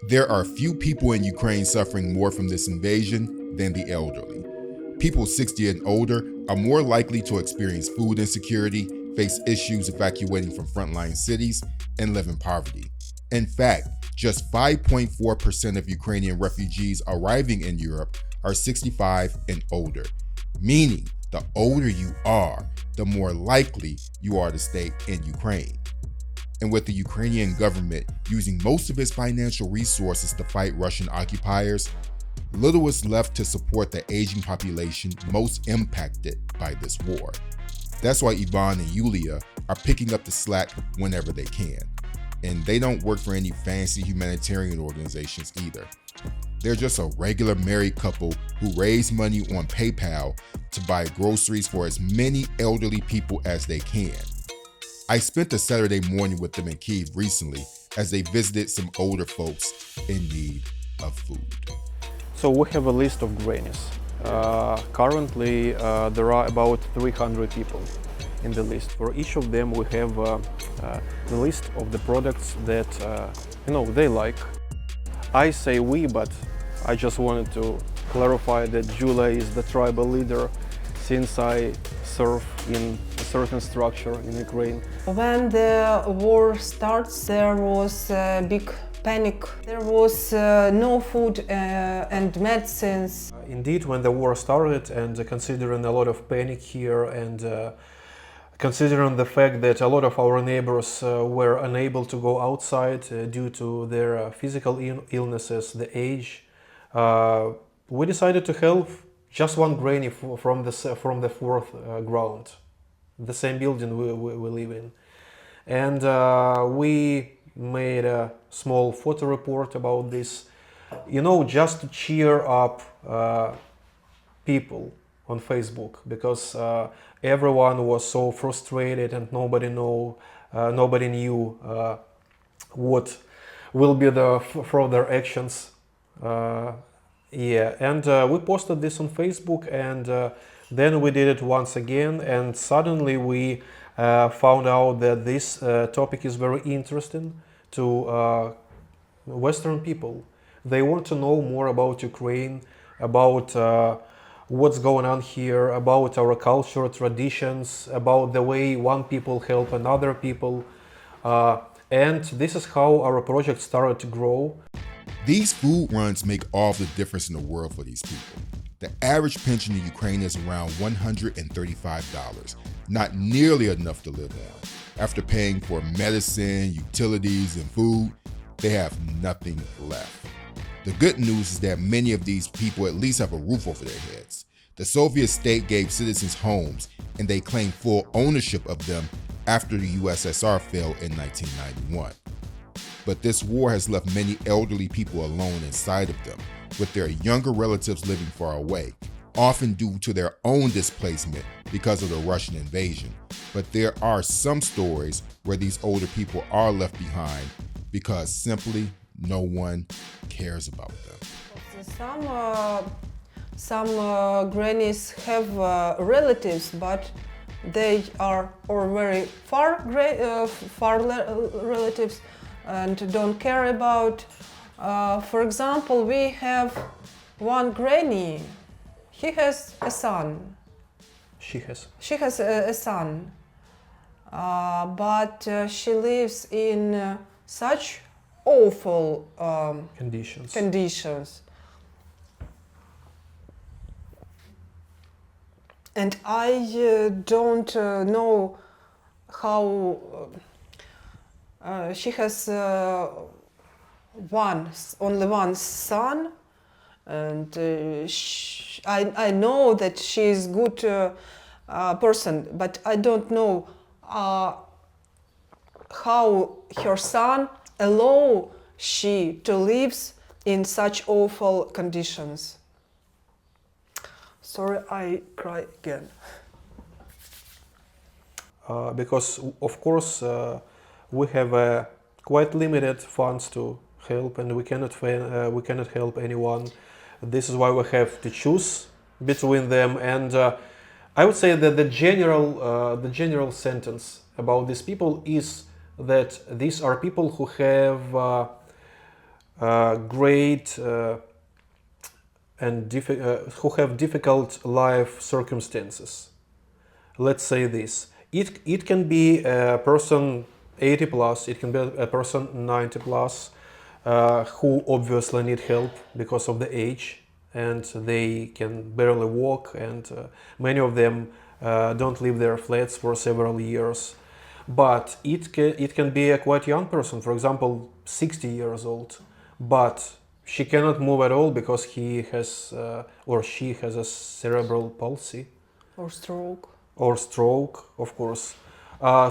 There are few people in Ukraine suffering more from this invasion than the elderly. People 60 and older are more likely to experience food insecurity, face issues evacuating from frontline cities, and live in poverty. In fact, just 5.4% of Ukrainian refugees arriving in Europe are 65 and older, meaning the older you are, the more likely you are to stay in Ukraine. And with the Ukrainian government using most of its financial resources to fight Russian occupiers, little is left to support the aging population most impacted by this war. That's why Ivan and Yulia are picking up the slack whenever they can. And they don't work for any fancy humanitarian organizations either. They're just a regular married couple who raise money on PayPal to buy groceries for as many elderly people as they can. I spent a Saturday morning with them in Kyiv recently as they visited some older folks in need of food. So we have a list of grannies. Currently, there are about 300 people in the list. For each of them, we have the list of the products that they like. I say we, but I just wanted to clarify that Julia is the tribal leader since I serve in a certain structure in Ukraine. When the war starts, there was a big panic. There was no food and medicines. Indeed, when the war started, and considering a lot of panic here, and considering the fact that a lot of our neighbors were unable to go outside due to their physical illnesses, the age, we decided to help just one granny from the fourth ground, the same building we live in. And we made a small photo report about this, just to cheer up people on Facebook, because everyone was so frustrated and nobody knew what will be the further actions. We posted this on Facebook, and then we did it once again, and suddenly we found out that this topic is very interesting to Western people. They want to know more about Ukraine, about what's going on here, about our culture, traditions, about the way one people help another people. And this is how our project started to grow. These food runs make all the difference in the world for these people. The average pension in Ukraine is around $135, not nearly enough to live on. After paying for medicine, utilities, and food, they have nothing left. The good news is that many of these people at least have a roof over their heads. The Soviet state gave citizens homes, and they claimed full ownership of them after the USSR fell in 1991. But this war has left many elderly people alone inside of them, with their younger relatives living far away, often due to their own displacement because of the Russian invasion. But there are some stories where these older people are left behind because simply no one cares about them. Some grannies have relatives, but they are or very far relatives and don't care about. For example, we have one granny. He has a son. She has a son, but she lives in such awful conditions. And I don't know how she has only one son, and I know that she is a good person, but I don't know how her son allow she to live in such awful conditions. Sorry, I cry again. Because of course we have quite limited funds to help, and we cannot help anyone. This is why we have to choose between them. And I would say that the general sentence about these people is that these are people who have great and who have difficult life circumstances. Let's say this. It can be a person 80 plus, it can be a person 90 plus, who obviously need help because of the age and they can barely walk, and many of them don't leave their flats for several years. But it can be a quite young person, for example 60 years old, but she cannot move at all because he has or she has a cerebral palsy Or stroke. or stroke, of course.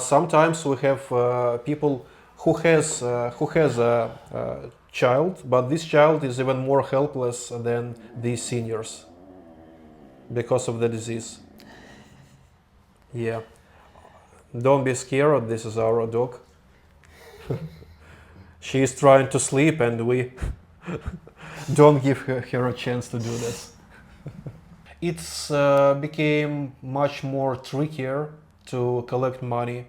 Sometimes we have people who has a child, but this child is even more helpless than these seniors because of the disease. Yeah. Don't be scared. This is our dog. She is trying to sleep, and we don't give her a chance to do this. It's became much more trickier to collect money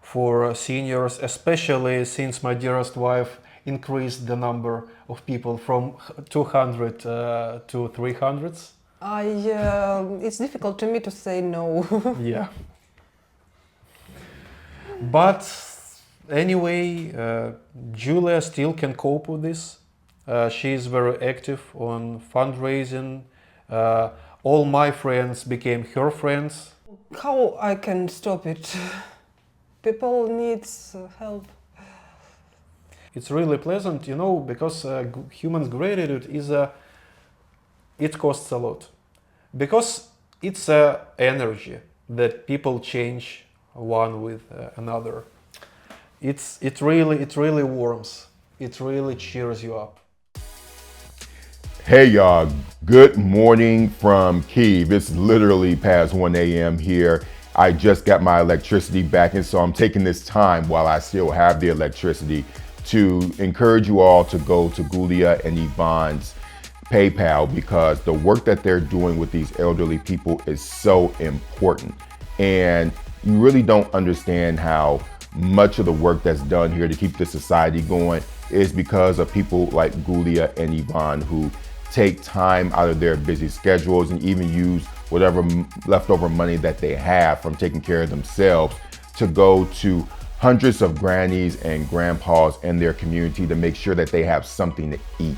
for seniors, especially since my dearest wife increased the number of people from 200 to 300s. It's difficult to me to say no. Yeah. But anyway, Julia still can cope with this. She is very active on fundraising. All my friends became her friends. How I can stop it? People needs help. It's really pleasant, because humans' gratitude is it costs a lot, because it's energy that people change one with another. It really warms. It really cheers you up. Hey y'all, good morning from Kyiv. It's literally past 1 a.m. here. I just got my electricity back, and so I'm taking this time while I still have the electricity to encourage you all to go to Gulia and Ivan's PayPal, because the work that they're doing with these elderly people is so important. And you really don't understand how much of the work that's done here to keep the society going is because of people like Gulia and Ivan, who take time out of their busy schedules and even use whatever leftover money that they have from taking care of themselves to go to hundreds of grannies and grandpas in their community to make sure that they have something to eat.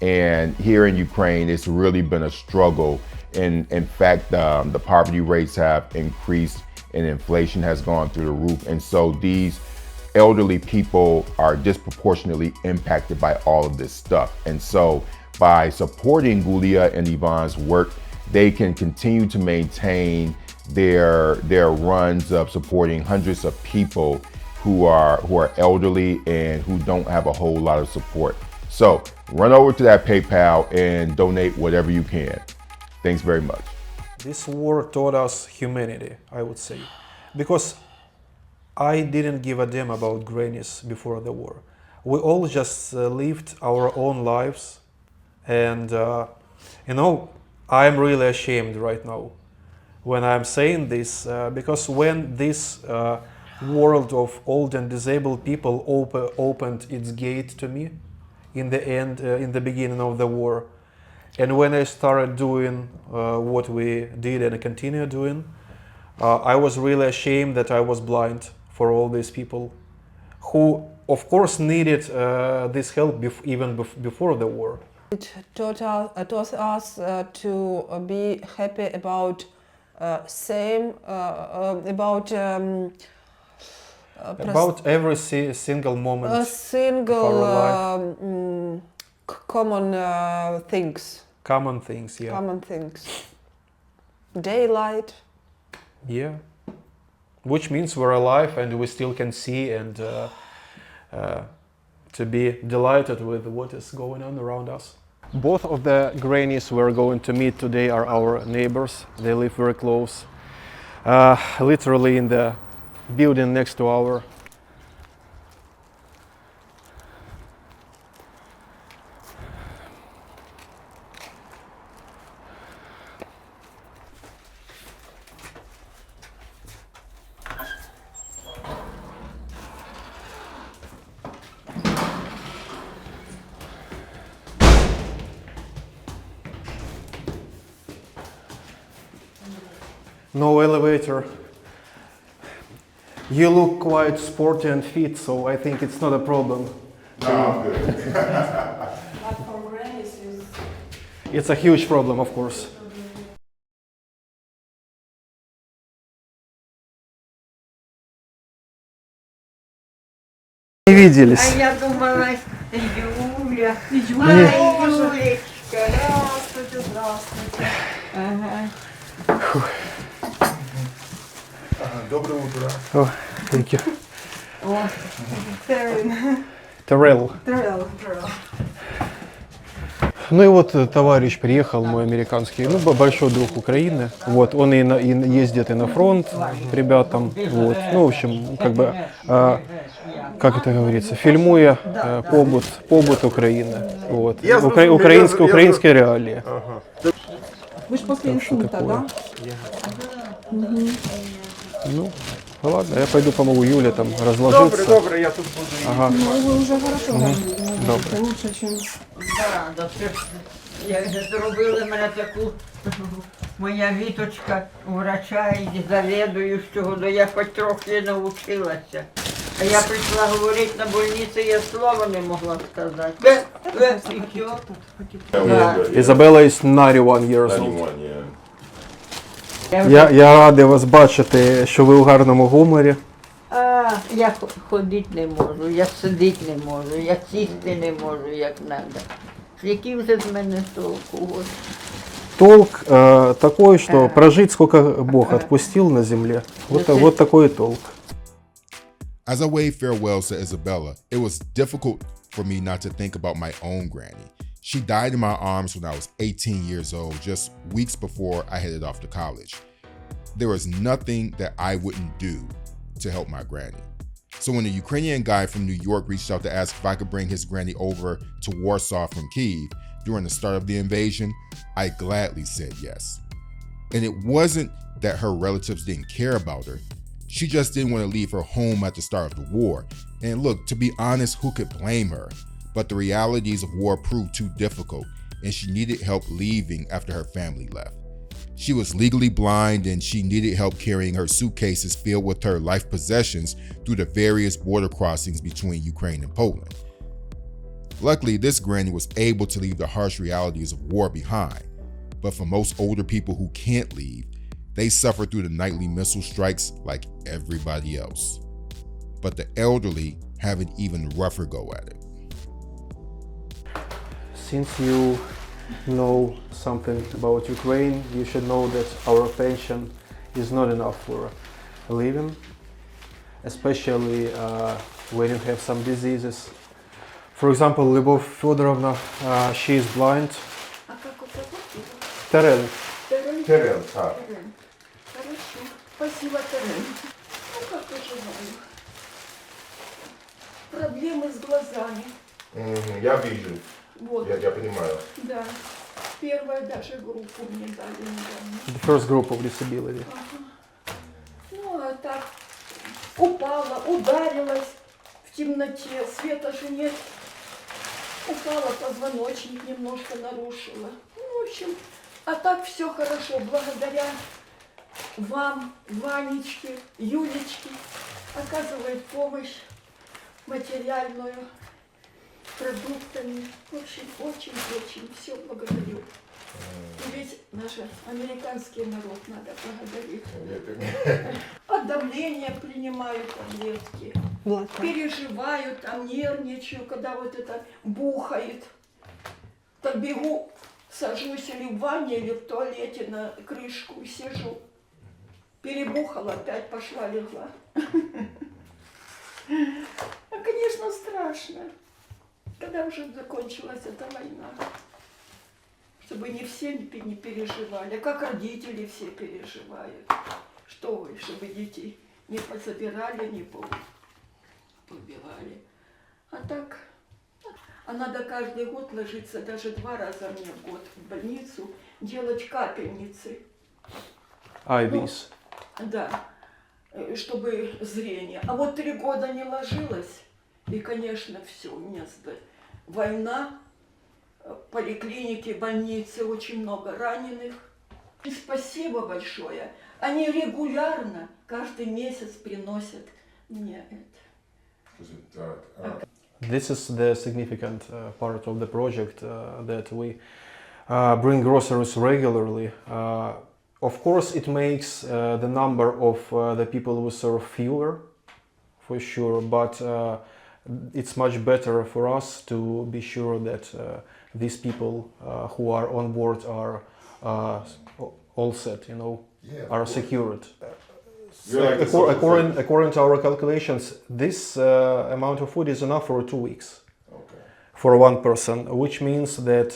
And here in Ukraine, it's really been a struggle. And in fact, the poverty rates have increased and inflation has gone through the roof. And so these elderly people are disproportionately impacted by all of this stuff. And so by supporting Gulia and Ivan's work, they can continue to maintain their runs of supporting hundreds of people who are elderly and who don't have a whole lot of support. So run over to that PayPal and donate whatever you can. Thanks very much. This war taught us humanity, I would say, because I didn't give a damn about grannies before the war. We all just lived our own lives, and I'm really ashamed right now when I'm saying this, because when this world of old and disabled people opened its gate to me in the beginning of the war, and when I started doing what we did and continue doing, I was really ashamed that I was blind for all these people who, of course, needed this help even before the war. It taught us to be happy about About every single moment a of single our life. common things. Common things, yeah. Common things. Daylight. Yeah. Which means we're alive and we still can see and to be delighted with what is going on around us. Both of the grannies we're going to meet today are our neighbors. They live very close, literally in the building next to our. No elevator. You look quite sporty and fit, so I think it's not a problem. No, I'm good. But for Grannies is It's a huge problem, of course. Не виделись. А я думала, Юля. Юлечка. здравствуйте, здравствуйте. Ага. Доброе утро. Oh, thank you. О, Terrell. Terrell. Ну и вот товарищ приехал, мой американский, ну, большой друг Украины. Вот, он и ездит и на фронт к ребятам. Вот. Ну, в общем, как бы, как это говорится, фильмуя побут Украины. Вот. Украинские реалии. Вы же после инсульта, да? Ну, ладно, я пойду помогу Юле там разложиться. Добре, я тут буду. Ага. Ну, вы уже хорошо Добре. лучше, чем... да, як зробили мене таку, моя віточка врача і завідуючого, то я хоч трохи навчилася. А я прийшла говорити на больниці, я слова не могла сказати. І все. Да. Ізабела is 91 years old. Я Я радий вас бачити, що ви у гарному гуморі. Я ходити не можу, я сидіти не можу, я сісти не можу, як треба. Який вже з мене толку? Толк такой, что прожить сколько Бог отпустил на земле. Вот такой толк. As I waved farewells to Isabella, it was difficult for me not to think about my own granny. She died in my arms when I was 18 years old, just weeks before I headed off to college. There was nothing that I wouldn't do to help my granny. So when a Ukrainian guy from New York reached out to ask if I could bring his granny over to Warsaw from Kyiv during the start of the invasion, I gladly said yes. And it wasn't that her relatives didn't care about her. She just didn't want to leave her home at the start of the war. And look, to be honest, who could blame her? But the realities of war proved too difficult, and she needed help leaving after her family left. She was legally blind, and she needed help carrying her suitcases filled with her life possessions through the various border crossings between Ukraine and Poland. Luckily, this granny was able to leave the harsh realities of war behind. But for most older people who can't leave, they suffer through the nightly missile strikes like everybody else. But the elderly have an even rougher go at it. Since you know something about Ukraine, you should know that our pension is not enough for living, especially when you have some diseases. For example, Lyubov Fedorovna, she is blind. А как у тебя? Terrell. Terrell, так. Хорошо. Спасибо, Террell. Ну, как поживаю. Проблемы с глазами. Я вижу, Вот, я понимаю. да. Первая даже группу мне дали недавно. The first group of disability. Ну, а так упала, ударилась в темноте, света же нет. Упала, позвоночник немножко нарушила. Ну, в общем, а так все хорошо, благодаря вам, Ванечке, Юлечке, оказывает помощь материальную, продуктами. В общем, очень-очень все благодарю. И ведь наш американский народ надо благодарить. От давления принимаю таблетки. Переживаю, там нервничаю, когда вот это бухает. Так бегу, сажусь или в ванне, или в туалете на крышку и сижу. Перебухала, опять пошла, легла. А, конечно, страшно. Когда уже закончилась эта война. Чтобы не все не переживали, а как родители все переживают. Что вы, чтобы детей не позабирали, не побивали. А так, а надо каждый год ложиться, даже 2 раза мне в год в больницу, делать капельницы. IVs. Да, чтобы зрение. А вот 3 года не ложилась, и, конечно, все, у меня война, поликлиники, больницы, очень много раненых. И спасибо большое Они регулярно, каждый месяц приносят мне это. This is the significant part of the project that we bring groceries regularly. Of course, it makes the number of the people we serve fewer, for sure, but it's much better for us to be sure that these people who are on board are all set, you know, are secured. According to our calculations, this amount of food is enough for 2 weeks for one person, which means that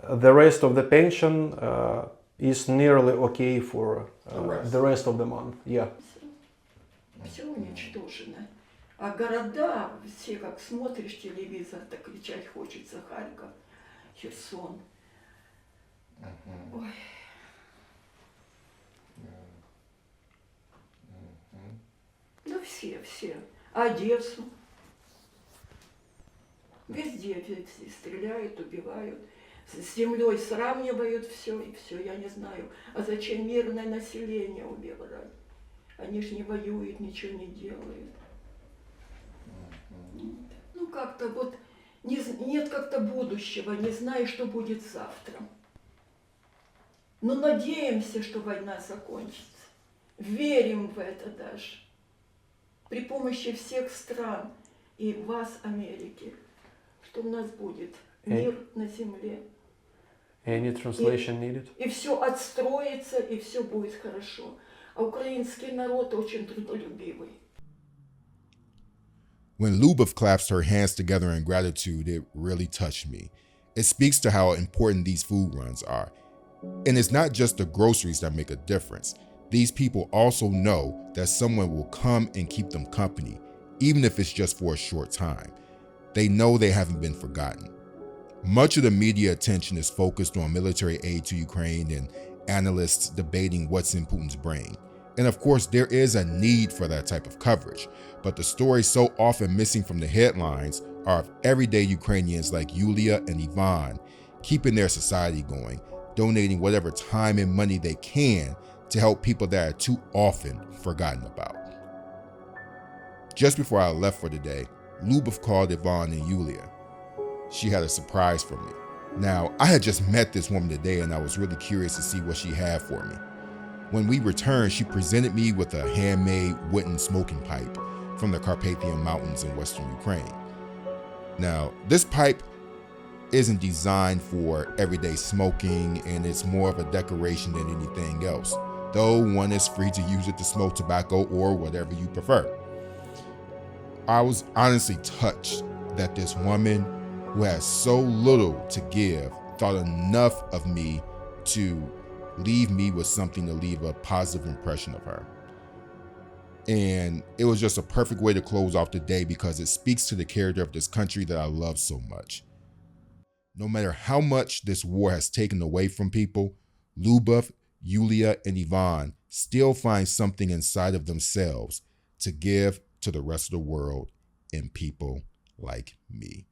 the rest of the pension is nearly okay for the rest of the month. Yeah. Все уничтожено. А города, все как смотришь телевизор, так кричать хочется: Харьков, Херсон. Ой. Ну все. Одессу. Везде стреляют, убивают. С землей сравнивают все, и все. Я не знаю, а зачем мирное население убивать? Они ж не воюют, ничего не делают. Ну как-то вот нет как-то будущего, не знаю, что будет завтра. Но надеемся, что война закончится. Верим в это даже. При помощи всех стран и вас, Америки, что у нас будет мир на земле. Any translation needed? И все отстроится, и все будет хорошо. А украинский народ очень трудолюбивый. When Lubov clasped her hands together in gratitude, it really touched me. It speaks to how important these food runs are. And it's not just the groceries that make a difference. These people also know that someone will come and keep them company, even if it's just for a short time. They know they haven't been forgotten. Much of the media attention is focused on military aid to Ukraine and analysts debating what's in Putin's brain. And of course, there is a need for that type of coverage, but the stories so often missing from the headlines are of everyday Ukrainians like Yulia and Ivan, keeping their society going, donating whatever time and money they can to help people that are too often forgotten about. Just before I left for the day, Lubov called Ivan and Yulia. She had a surprise for me. Now, I had just met this woman today and I was really curious to see what she had for me. When we returned, she presented me with a handmade wooden smoking pipe from the Carpathian Mountains in Western Ukraine. Now, this pipe isn't designed for everyday smoking and it's more of a decoration than anything else, though one is free to use it to smoke tobacco or whatever you prefer. I was honestly touched that this woman who has so little to give thought enough of me to leave me with something to leave a positive impression of her. And it was just a perfect way to close off the day because it speaks to the character of this country that I love so much. No matter how much this war has taken away from people, Lubov, Yulia, and Ivan still find something inside of themselves to give to the rest of the world and people like me.